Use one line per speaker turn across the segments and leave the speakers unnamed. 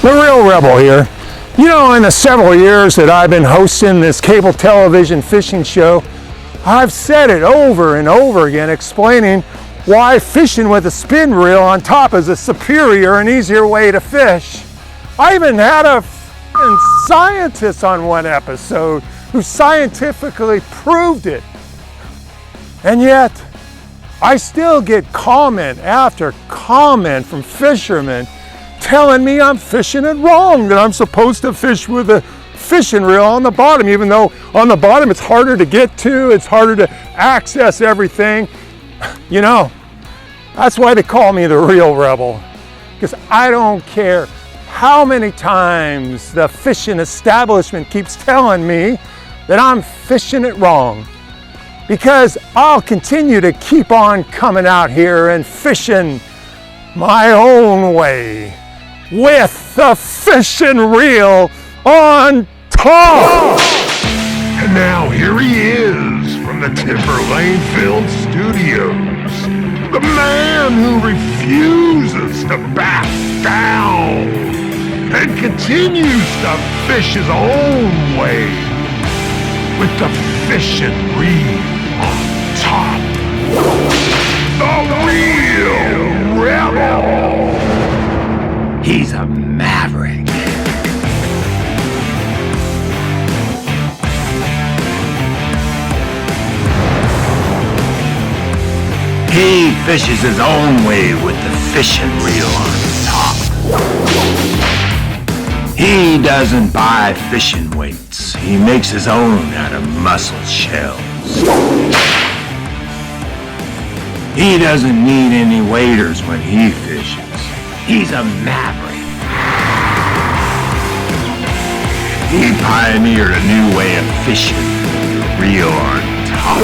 The Real Rebel here. You know, in the several years that I've been hosting this cable television fishing show, I've said it over and over again, explaining why fishing with a spin reel on top is a superior and easier way to fish. I even had a scientist on one episode who scientifically proved it. And yet, I still get comment after comment from fishermen telling me I'm fishing it wrong, that I'm supposed to fish with a fishing reel on the bottom, even though on the bottom it's harder to get to, it's harder to access everything. You know, that's why they call me the Real Rebel, because I don't care how many times the fishing establishment keeps telling me that I'm fishing it wrong, because I'll continue to keep on coming out here and fishing my own way with the fishing reel on top.
And now here he is from the Timberlane Films studios, the man who refuses to back down and continues to fish his own way with the fishing reel on top. The Real Rebel. He's a maverick. He fishes his own way with the fishing reel on top. He doesn't buy fishing weights. He makes his own out of mussel shells. He doesn't need any waders when he fishes. He's a maverick. He pioneered a new way of fishing, the reel on top.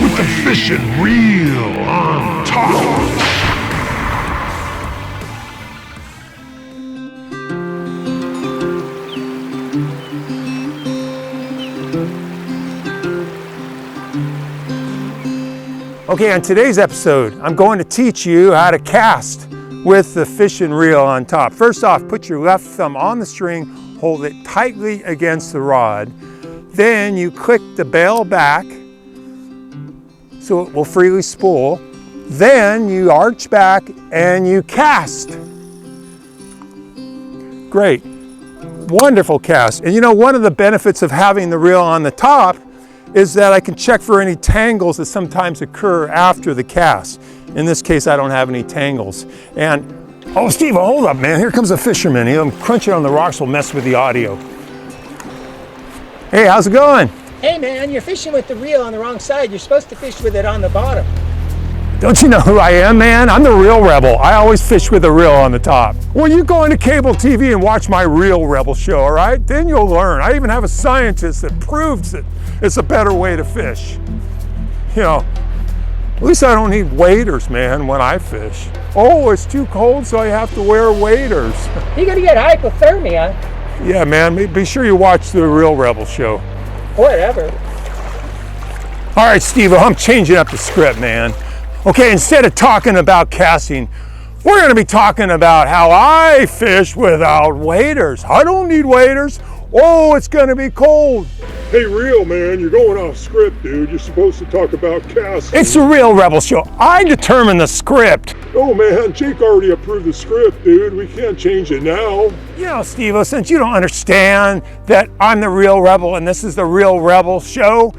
With the fishing reel on top.
Okay, on today's episode, I'm going to teach you how to cast with the fishing reel on top. First off, put your left thumb on the string, hold it tightly against the rod. Then you click the bail back so it will freely spool. Then you arch back and you cast. Great, wonderful cast. And you know, one of the benefits of having the reel on the top is that I can check for any tangles that sometimes occur after the cast. In this case, I don't have any tangles. And, oh, Steve, hold up, man. Here comes a fisherman. He'll crunching on the rocks will mess with the audio. Hey, how's it going?
Hey man, you're fishing with the reel on the wrong side. You're supposed to fish with it on the bottom.
Don't you know who I am, man? I'm the Real Rebel. I always fish with a reel on the top. Well, you go into cable TV and watch my Real Rebel show, all right? Then you'll learn. I even have a scientist that proves it. It's a better way to fish. You know, at least I don't need waders, man, when I fish. Oh, it's too cold, so I have to wear waders.
You're gonna get hypothermia.
Yeah, man, be sure you watch the Real Rebel show.
Whatever.
All right, Steve, I'm changing up the script, man. Okay, instead of talking about casting, we're gonna be talking about how I fish without waders. I don't need waders. Oh, it's gonna be cold.
Hey, Real man, you're going off script, dude. You're supposed to talk about casting.
It's the Real Rebel show. I determine the script.
Oh man, Jake already approved the script, dude. We can't change it now.
You know, Steve, since you don't understand that I'm the Real Rebel and this is the Real Rebel show,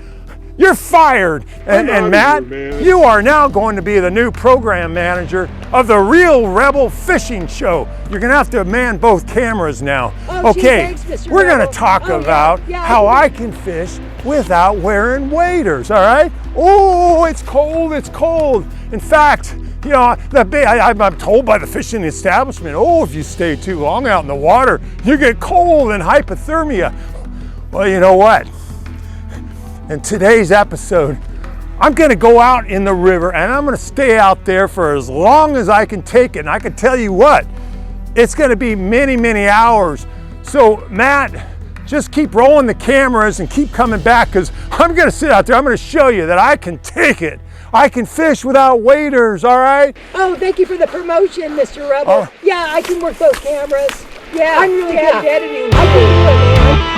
you're fired. And Matt, you are now going to be the new program manager of the Real Rebel Fishing Show. You're gonna have to man both cameras now.
Oh,
okay,
gee, thanks, Mr.
we're gonna
Rebel.
talk about
yeah,
how I can fish without wearing waders, all right? Oh, it's cold, it's cold. In fact, you know, I'm told by the fishing establishment, oh, if you stay too long out in the water, you get cold and hypothermia. Well, you know what? In today's episode, I'm gonna go out in the river and I'm gonna stay out there for as long as I can take it. And I can tell you what, it's gonna be many, many hours. So Matt, just keep rolling the cameras and keep coming back, because I'm gonna sit out there, I'm gonna show you that I can take it. I can fish without waders, all right?
Oh, thank you for the promotion, Mr. Rebel. Yeah, I can work those cameras. Yeah, I'm really good at editing. I can do it, man.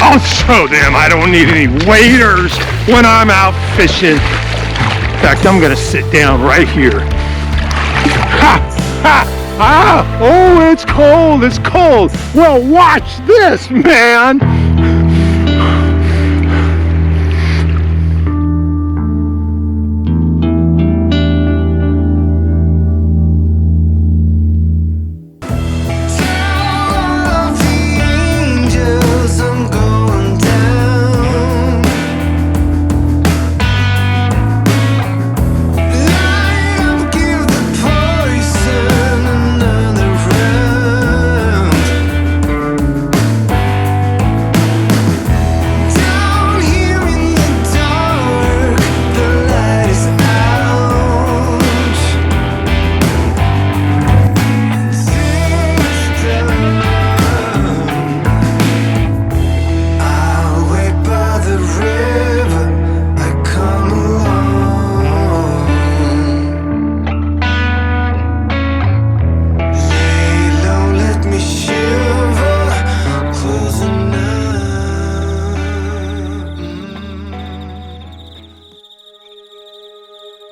I'll show them I don't need any waders when I'm out fishing. In fact, I'm gonna sit down right here. Ha! Ha! Ah! Oh, it's cold, it's cold. Well, watch this, man.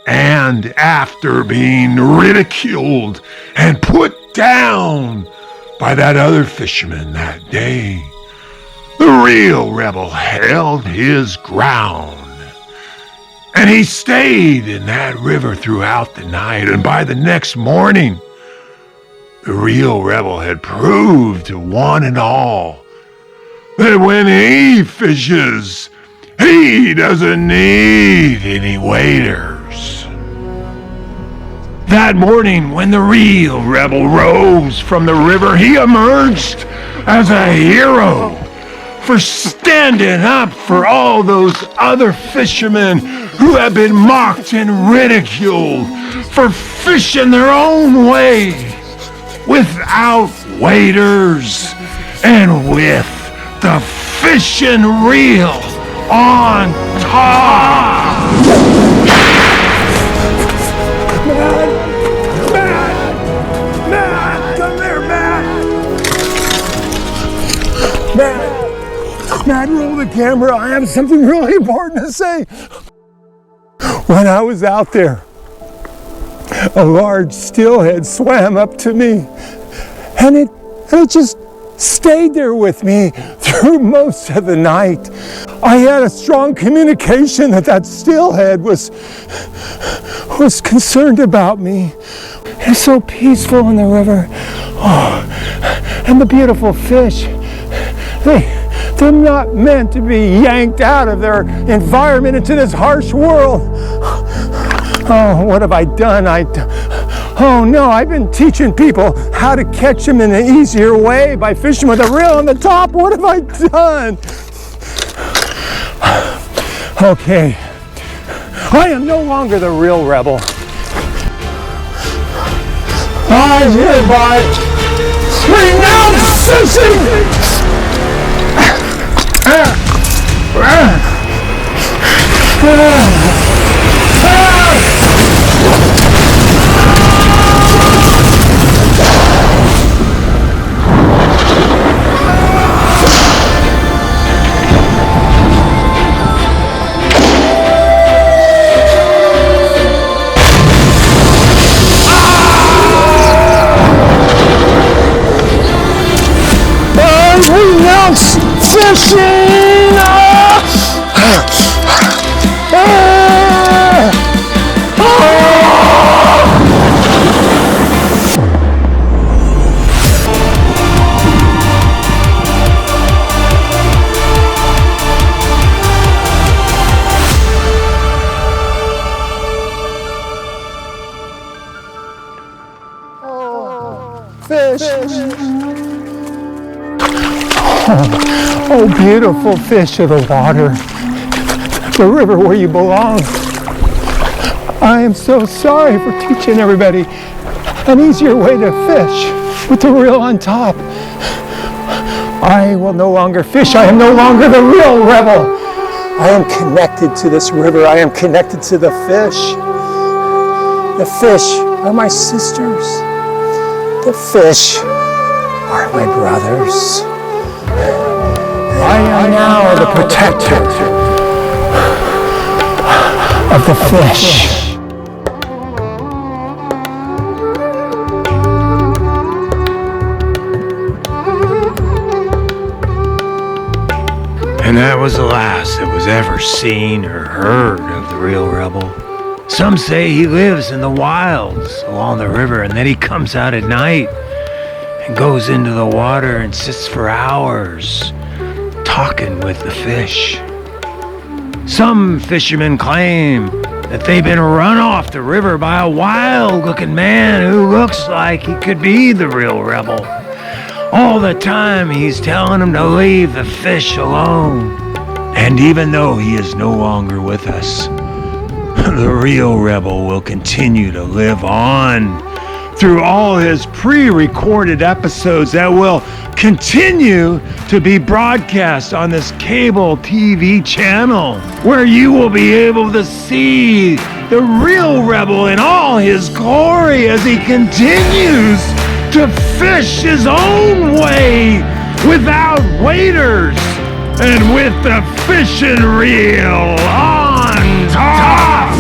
And after being ridiculed and put down by that other fisherman that day, the real rebel held his ground. And he stayed in that river throughout the night, and by the next morning, the real rebel had proved to one and all that when he fishes, he doesn't need any waders. That morning, when the real rebel rose from the river, he emerged as a hero for standing up for all those other fishermen who had been mocked and ridiculed for fishing their own way, without waders and with the fishing reel on top. Matt, come there, Matt, roll the camera. I have something really important to say. When I was out there, a large steelhead swam up to me, and it just stayed there with me through most of the night. I had a strong communication that steelhead was concerned about me. It's so peaceful in the river. Oh, and the beautiful fish, they're not meant to be yanked out of their environment into this harsh world. Oh, what have I done? Oh no, I've been teaching people how to catch them in an easier way by fishing with a reel on the top. What have I done? Okay, I am no longer the real rebel. I hereby renounce fishing! Renounce fishing! Fish! Oh, beautiful fish of the water. the river where you belong. I am so sorry for teaching everybody an easier way to fish with the reel on top. I will no longer fish. I am no longer the real rebel. I am connected to this river. I am connected to the fish. The fish are my sisters. The fish are my brothers. I am now the protector of the fish.
And that was the last that was ever seen or heard of the real rebel. Some say he lives in the wilds along the river, and then he comes out at night and goes into the water and sits for hours talking with the fish. Some fishermen claim that they've been run off the river by a wild-looking man who looks like he could be the real rebel. All the time he's telling them to leave the fish alone. And even though he is no longer with us, the real rebel will continue to live on through all his pre-recorded episodes that will continue to be broadcast on this cable TV channel, where you will be able to see the real rebel in all his glory as he continues to fish his own way without waders and with the fishing reel on top.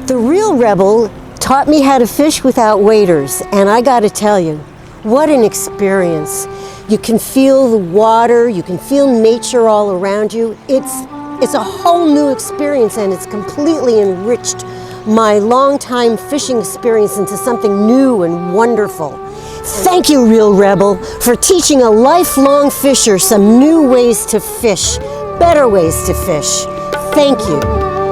The real rebel taught me how to fish without waders, and I gotta tell you, what an experience. You can feel the water, you can feel nature all around you. It's a whole new experience, and it's completely enriched my long-time fishing experience into something new and wonderful. Thank you, Real Rebel, for teaching a lifelong fisher some new ways to fish, better ways to fish. Thank you.